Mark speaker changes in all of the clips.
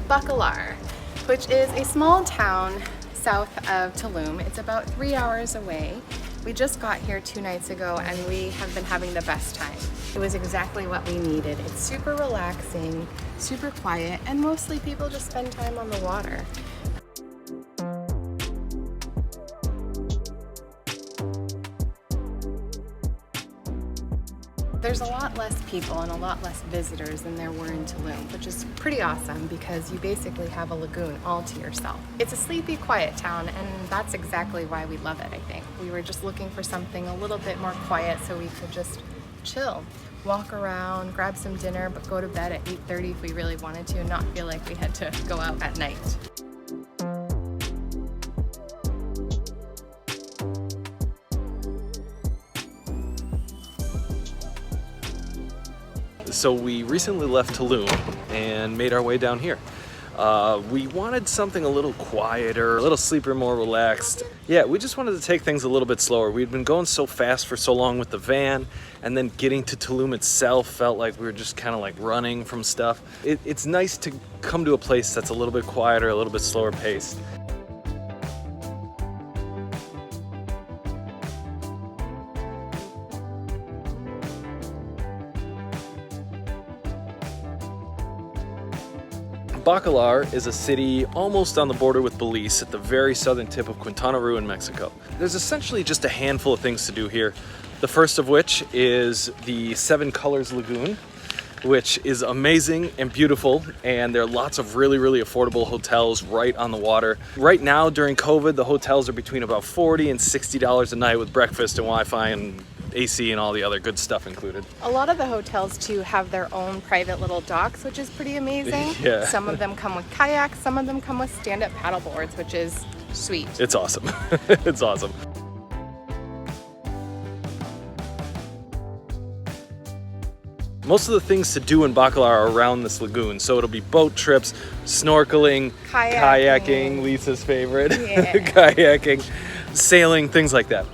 Speaker 1: Bacalar, which is a small town south of Tulum. It's about 3 hours away. We just got here 2 nights ago and we have been having the best time. It was exactly what we needed. It's super relaxing, super quiet, and mostly people just spend time on the water. There's a lot less people and a lot less visitors than there were in Tulum, which is pretty awesome because you basically have a lagoon all to yourself. It's a sleepy, quiet town, and that's exactly why we love it, I think. We were just looking for something a little bit more quiet so we could just chill, walk around, grab some dinner, but go to bed at 8:30 if we really wanted to and not feel like we had to go out at night.
Speaker 2: So we recently left Tulum and made our way down here. We wanted something a little quieter, a little sleepier, more relaxed. Yeah, we just wanted to take things a little bit slower. We'd been going so fast for so long with the van, and then getting to Tulum itself felt like we were just kind of like running from stuff. It's nice to come to a place that's a little bit quieter, a little bit slower paced. Bacalar is a city almost on the border with Belize at the very southern tip of Quintana Roo in Mexico. There's essentially just a handful of things to do here. The first of which is the Seven Colors Lagoon, which is amazing and beautiful, and there are lots of really affordable hotels right on the water. Right now during COVID, the hotels are between about $40 and $60 a night with breakfast and Wi-Fi and AC and all the other good stuff included.
Speaker 1: A lot of the hotels too have their own private little docks, which is pretty amazing.
Speaker 2: Yeah.
Speaker 1: Some of them come with kayaks, some of them come with stand-up paddle boards, which is sweet.
Speaker 2: It's awesome. It's awesome. Most of the things to do in Bacalar are around this lagoon, so it'll be boat trips, snorkeling, kayaking, Lisa's favorite,
Speaker 1: yeah.
Speaker 2: kayaking, sailing, things like that.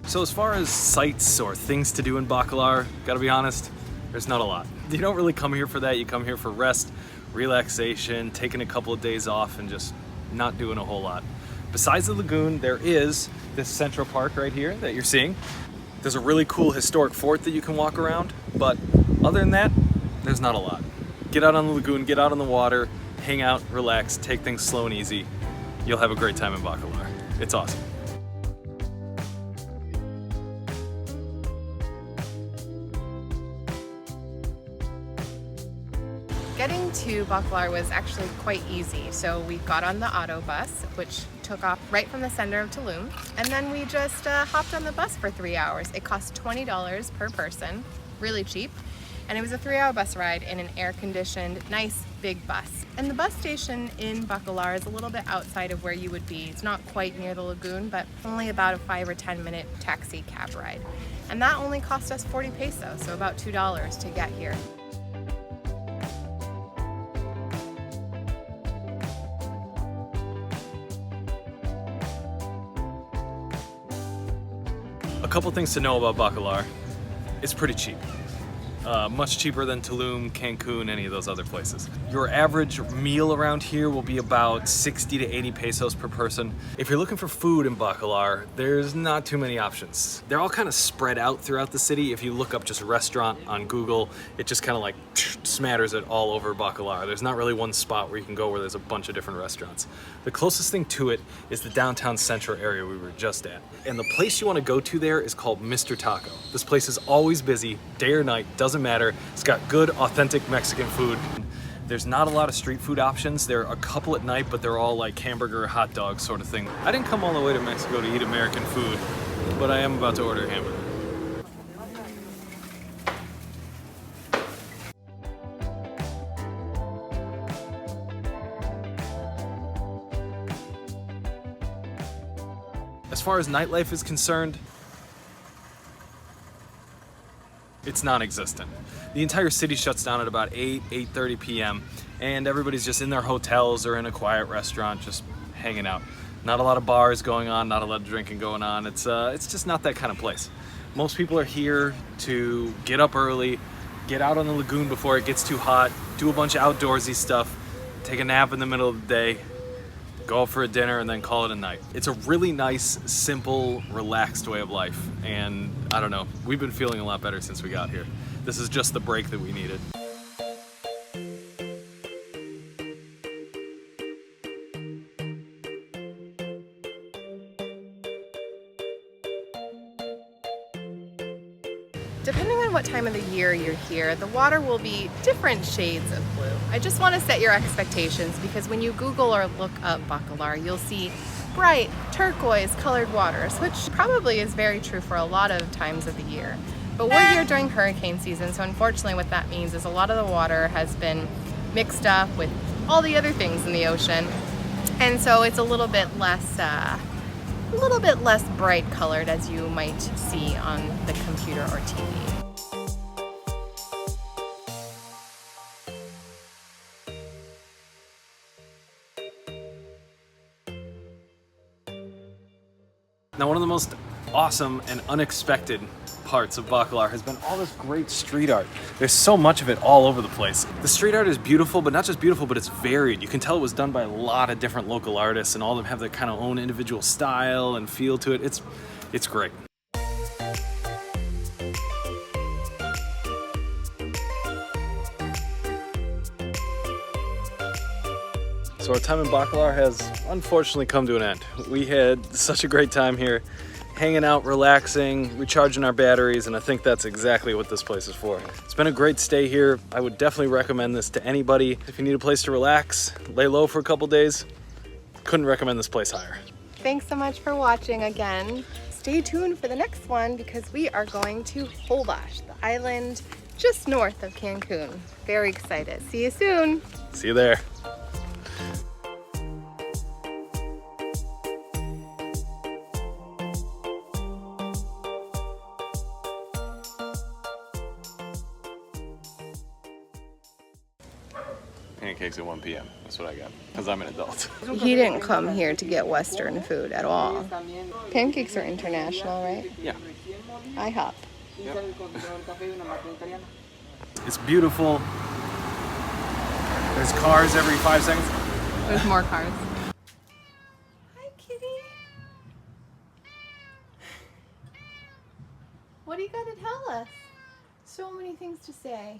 Speaker 2: So as far as sights or things to do in Bacalar, gotta be honest, there's not a lot. You don't really come here for that. You come here for rest, relaxation, taking a couple of days off, and just not doing a whole lot. Besides the lagoon, there is this Central Park right here that you're seeing. There's a really cool historic fort that you can walk around, but other than that, there's not a lot. Get out on the lagoon, get out on the water, hang out, relax, take things slow and easy. You'll have a great time in Bacalar. It's awesome.
Speaker 1: Getting to Bacalar was actually quite easy. So we got on the auto bus, which took off right from the center of Tulum, and then we just hopped on the bus for 3 hours. It cost $20 per person, really cheap, and it was a 3-hour bus ride in an air-conditioned, nice big bus. And the bus station in Bacalar is a little bit outside of where you would be. It's not quite near the lagoon, but only about a 5 or 10 minute taxi cab ride. And that only cost us 40 pesos, so about $2 to get here.
Speaker 2: A couple things to know about Bacalar. It's pretty cheap. Much cheaper than Tulum, Cancun, any of those other places. Your average meal around here will be about 60 to 80 pesos per person. If you're looking for food in Bacalar, there's not too many options. They're all kind of spread out throughout the city. If you look up just restaurant on Google, it just kind of like smatters it all over Bacalar. There's not really one spot where you can go where there's a bunch of different restaurants. The closest thing to it is the downtown central area we were just at. And the place you want to go to there is called Mr. Taco. This place is always busy, day or night, doesn't matter. It's got good, authentic Mexican food. There's not a lot of street food options. There are a couple at night, but they're all like hamburger, hot dog sort of thing. I didn't come all the way to Mexico to eat American food, but I am about to order a hamburger. As far as nightlife is concerned, it's non-existent. The entire city shuts down at about 8:30 p.m. and everybody's just in their hotels or in a quiet restaurant just hanging out. Not a lot of bars going on, not a lot of drinking going on. It's just not that kind of place. Most people are here to get up early, get out on the lagoon before it gets too hot, do a bunch of outdoorsy stuff, take a nap in the middle of the day, go out for a dinner, and then call it a night. It's a really nice, simple, relaxed way of life. And I don't know, we've been feeling a lot better since we got here. This is just the break that we needed.
Speaker 1: Depending on what time of the year you're here, the water will be different shades of blue. I just want to set your expectations because when you Google or look up Bacalar, you'll see bright turquoise colored waters, which probably is very true for a lot of times of the year. But we're here during hurricane season, so unfortunately what that means is a lot of the water has been mixed up with all the other things in the ocean. And so it's a little bit less bright colored as you might see on the computer or TV.
Speaker 2: Now, one of the most awesome and unexpected parts of Bacalar has been all this great street art. There's so much of it all over the place. The street art is beautiful, but not just beautiful, but it's varied. You can tell it was done by a lot of different local artists, and all of them have their kind of own individual style and feel to it. It's great. So our time in Bacalar has unfortunately come to an end. We had such a great time here, hanging out, relaxing, recharging our batteries, and I think that's exactly what this place is for. It's been a great stay here. I would definitely recommend this to anybody. If you need a place to relax, lay low for a couple days, couldn't recommend this place higher.
Speaker 1: Thanks so much for watching again. Stay tuned for the next one because we are going to Holbox, the island just north of Cancun. Very excited. See you soon.
Speaker 2: See you there. Pancakes at 1 p.m. That's what I got, because I'm an adult.
Speaker 1: He didn't come here to get Western food at all. Pancakes are international, right?
Speaker 2: Yeah.
Speaker 1: IHOP.
Speaker 2: Yep. It's beautiful. There's cars every 5 seconds.
Speaker 1: There's more cars. Hi, kitty. What do you got to tell us? So many things to say.